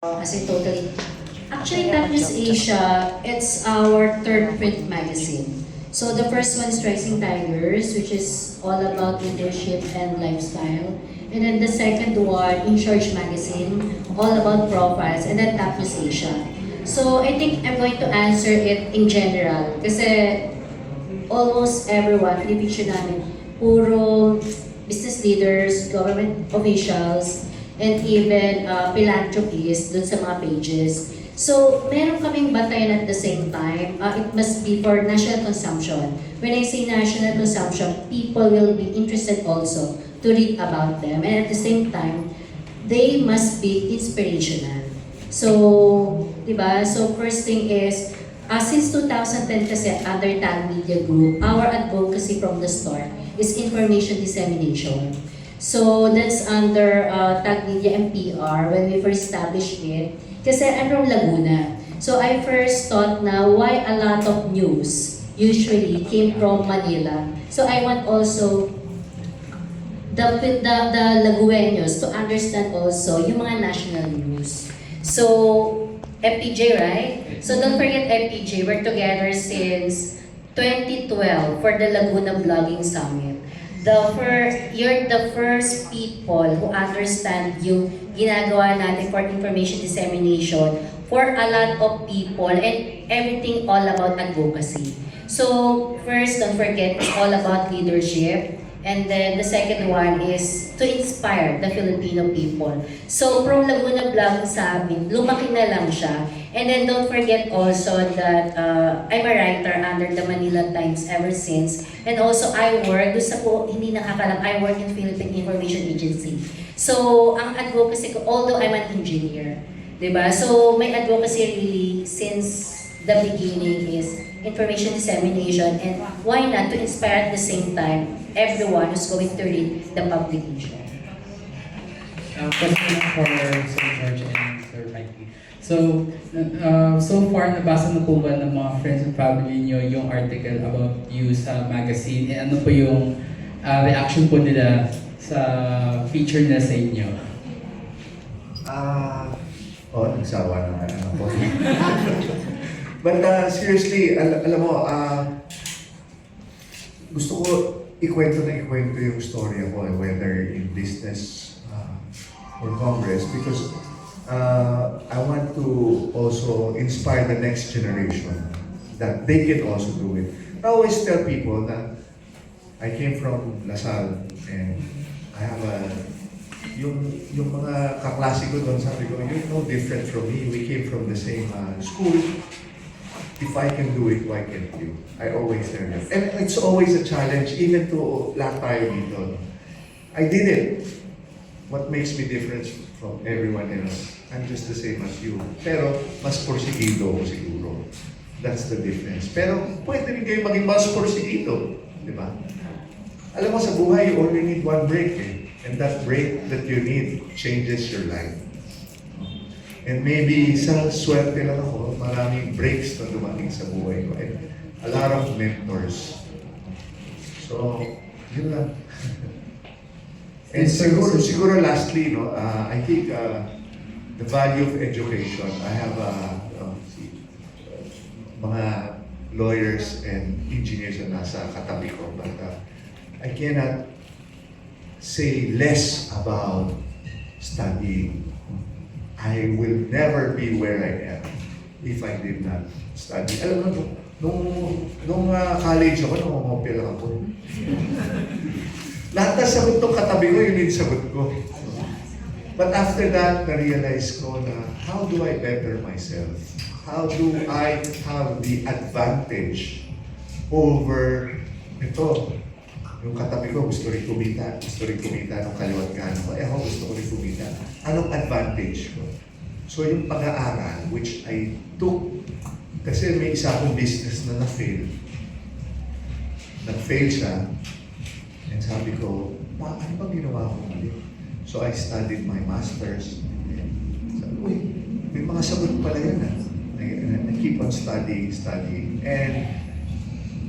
As in totally. Actually, Top News Asia, it's our third print magazine. So the first one is Rising Tigers, which is all about leadership and lifestyle. And then the second one, In Charge Magazine, all about profiles. And then Top News Asia. So I think I'm going to answer it in general. Kasi almost everyone, pinipicture namin, puro business leaders, government officials, and even philanthropists dun sa mga pages. So, meron kaming batayan at the same time. It must be for national consumption. When I say national consumption, people will be interested also to read about them. And at the same time, they must be inspirational. So, diba? So, first thing is, since 2010 kasi under TAG Media Group, our advocacy from the start is information dissemination. So that's under TAG Media and PR when we first established it. Kasi I'm from Laguna. So I first thought na why a lot of news usually came from Manila. So I want also the Lagueños to understand also yung mga national news. So FPJ, right? So don't forget FPJ, we're together since 2012 for the Laguna Blogging Summit. You're the first people who understand yung ginagawa natin for information dissemination for a lot of people and everything all about advocacy. So first, don't forget, it's all about leadership. And then the second one is to inspire the Filipino people. So from Laguna Blogging Summit, lumaki na lang siya. And then don't forget also that I'm a writer under the Manila Times ever since. And also I work, doon sa po, hindi nakakalam, I work in Philippine Information Agency. So ang advocacy ko, although I'm an engineer, diba? So my advocacy really since the beginning is information dissemination and why not to inspire at the same time everyone who's going to read the publication. Question for Sir George and Sir Mikey. So, so far, nabasa na po ba ng mga friends and family niyo yung article about you sa magazine? And ano po yung reaction po nila sa feature nila sa inyo? Nagsawa naman ako. But seriously, alam mo, gusto ko ikwento yung story ko, whether in business or Congress, because I want to also inspire the next generation that they can also do it. I always tell people that I came from Lasal and I have yung mga kaklase ko doon, sabi ko, you're no different from me. We came from the same school. If I can do it, why can't you? I always tell them. And it's always a challenge, even to lahat tayo dito. I did it. What makes me different from everyone else? I'm just the same as you. Pero, mas porsigido ko siguro. That's the difference. Pero, pwede rin kayo maging mas porsigido. Di ba? Alam mo, sa buhay, you only need one break eh. And that break that you need changes your life. And maybe sa swerte lang ako, maraming breaks na dumating sa buhay ko. And a lot of mentors. So, yun lang. And siguro lastly, no, I think the value of education. I have mga lawyers and engineers na nasa katabi ko, but I cannot say less about studying. I will never be where I am if I did not study. Alam mo, nung college ako, nangungopia lang ako. Lahat na sagot tong katabi ko, yun yung sagot ko. But after that, na-realize ko na how do I better myself? How do I have the advantage over ito? Yung katabi ko, gusto rin kumita ng kaliwat kanan ko. Ako gusto ko rin kumita. Anong advantage ko? So yung pag-aaral, which I took, kasi may isa akong business na na-fail. Nag-fail siya. And sabi ko, ano ba ginawa ko mali? So I studied my master's. Sabi ko, may mga sagot pala yan. I keep on studying. And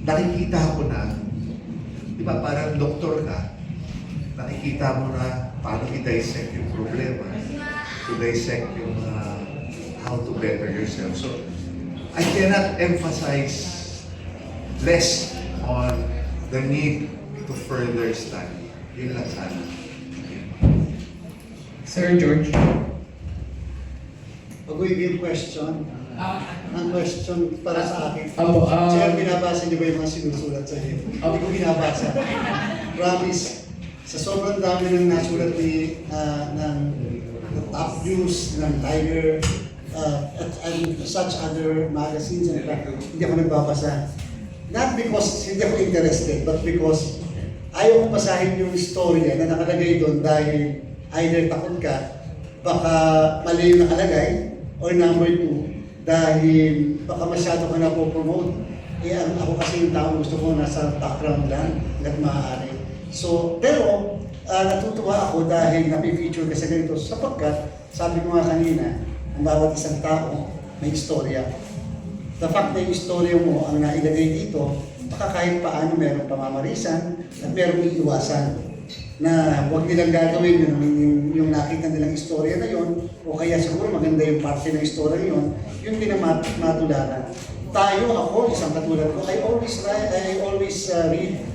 nakikita ko na, di ba, parang doktor ka, nakikita mo na paano i-dissect yung problema, to dissect yung how to better yourself. So I cannot emphasize less on the need to further study. Yun lang sana. Sir George? Pag-uwi yung question, ang question para sa akin. Apo, Sir, binabasa niyo ba yung mga sinusulat sa iyo? Hindi ko binabasa. Promise, sa sobrang dami ng nasulat ni ng Top News, ng Tiger, and such other magazines, and hindi ako nagbabasa. Not because hindi ako interested, but because ayaw kong basahin yung istorya na nakalagay doon dahil either takot ka, baka mali yung nakalagay, or number two, dahil baka masyado ka na po-promote. Ako kasi yung tao gusto ko nasa background lang, hanggat maaari. So, pero natutuwa ako dahil napifeature ka sa ganito sapagkat, sabi ko nga kanina, ang bawat isang tao may istorya. The fact na yung istorya mo ang nailagay dito, baka kahit paano merong pamamarisan at merong iiwasan na huwag nilang gagawin yung nakita nilang istorya na yon, o kaya siguro maganda yung parte ng istorya yon, yun din ang matularan. Tayo, ako, isang katulad ko, I always read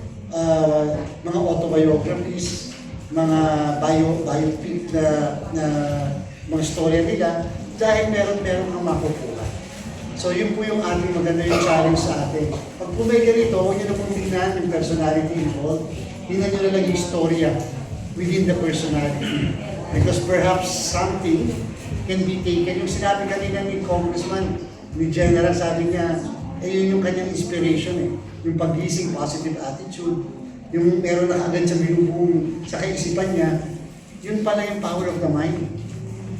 mga autobiographies, mga biopic na mga istorya nila, dahil meron kang makukuha. So yun po yung ating maganda yung challenge sa atin. Pag po may ganito, huwag nyo na pong tingnan yung personality involved. Tingnan nyo na lang yung istorya within the personality. Because perhaps something can be taken. Yung sinabi kanina ni Congressman, ni General, sabi niya, yun yung kanyang inspiration eh. Yung pag-ising, positive attitude, yung meron na agad sa binubuong sa kaisipan niya, yun pala yung power of the mind.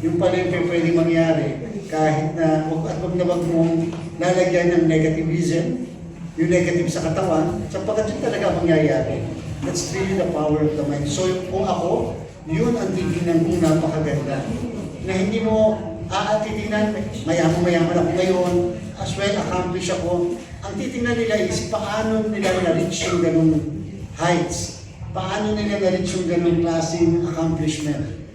Yung pala yung pwede mangyari kahit na wag na wag mong lalagyan ng negativism, yung negative sa katawan, sapagkat yun talaga mangyayari. That's really the power of the mind. So kung ako, yun ang titignan kong napakaganda. Na hindi mo titignan, mayaman ako ngayon, as well accomplish ako. Ang titignan nila is paano nila na-reach yung ganung heights. Paano nila na-reach yung ganung klaseng accomplishment.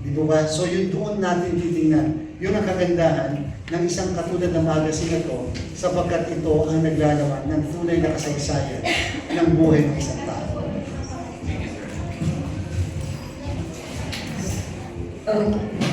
Di ba? So yun doon natin titingnan. Yun ang kagandahan ng isang katulad na magazine na ito sapagkat ito ang naglalaman ng tunay na kasaysayan ng buhay ng isang tao. Okay.